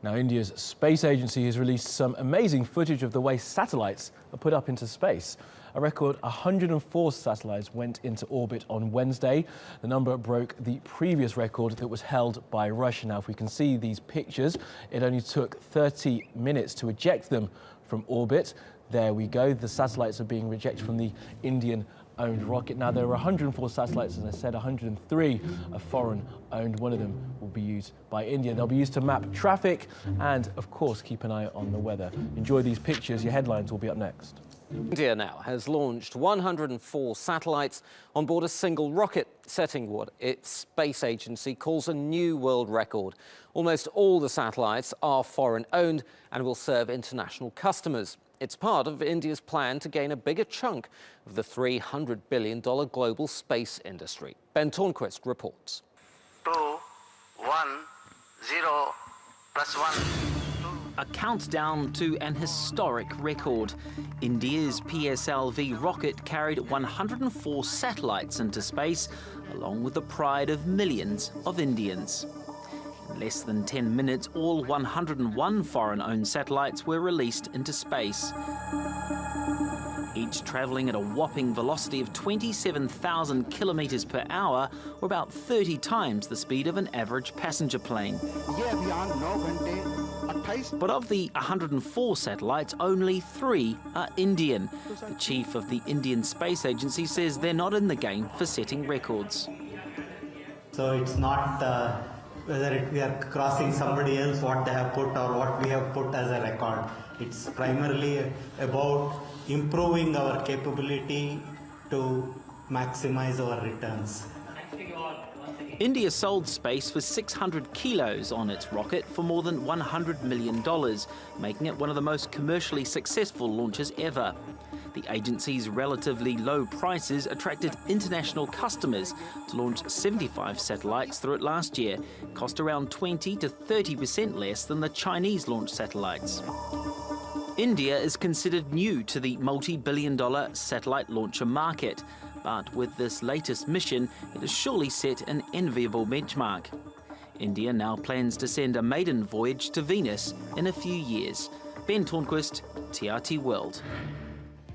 Now, India's space agency has released some amazing footage of the way satellites are put up into space. A record 104 satellites went into orbit on Wednesday. The number broke the previous record that was held by Russia. Now, if we can see these pictures, it only took 30 minutes to eject them from orbit. There we go. The satellites are being rejected from the Indian-owned rocket. Now, there are 104 satellites, as I said, 103 are foreign-owned. One of them will be used by India. They'll be used to map traffic and, of course, keep an eye on the weather. Enjoy these pictures. Your headlines will be up next. India now has launched 104 satellites on board a single rocket, setting what its space agency calls a new world record. Almost all the satellites are foreign-owned and will serve international customers. It's part of India's plan to gain a bigger chunk of the $300 billion global space industry. Ben Tornquist reports. 2, 1, 0, +1. A countdown to an historic record. India's PSLV rocket carried 104 satellites into space, along with the pride of millions of Indians. In less than 10 minutes, all 101 foreign-owned satellites were released into space, each travelling at a whopping velocity of 27,000 kilometres per hour, or about 30 times the speed of an average passenger plane. But of the 104 satellites, only 3 are Indian. The chief of the Indian Space Agency says they're not in the game for setting records. So it's not whether we are crossing somebody else, what they have put or what we have put as a record. It's primarily about improving our capability to maximize our returns. India sold space for 600 kilos on its rocket for more than $100 million, making it one of the most commercially successful launches ever. The agency's relatively low prices attracted international customers to launch 75 satellites through it last year. It cost around 20 to 30% less than the Chinese launch satellites. India is considered new to the multi-billion-dollar satellite launcher market. But with this latest mission, it has surely set an enviable benchmark. India now plans to send a maiden voyage to Venus in a few years. Ben Tornquist, TRT World.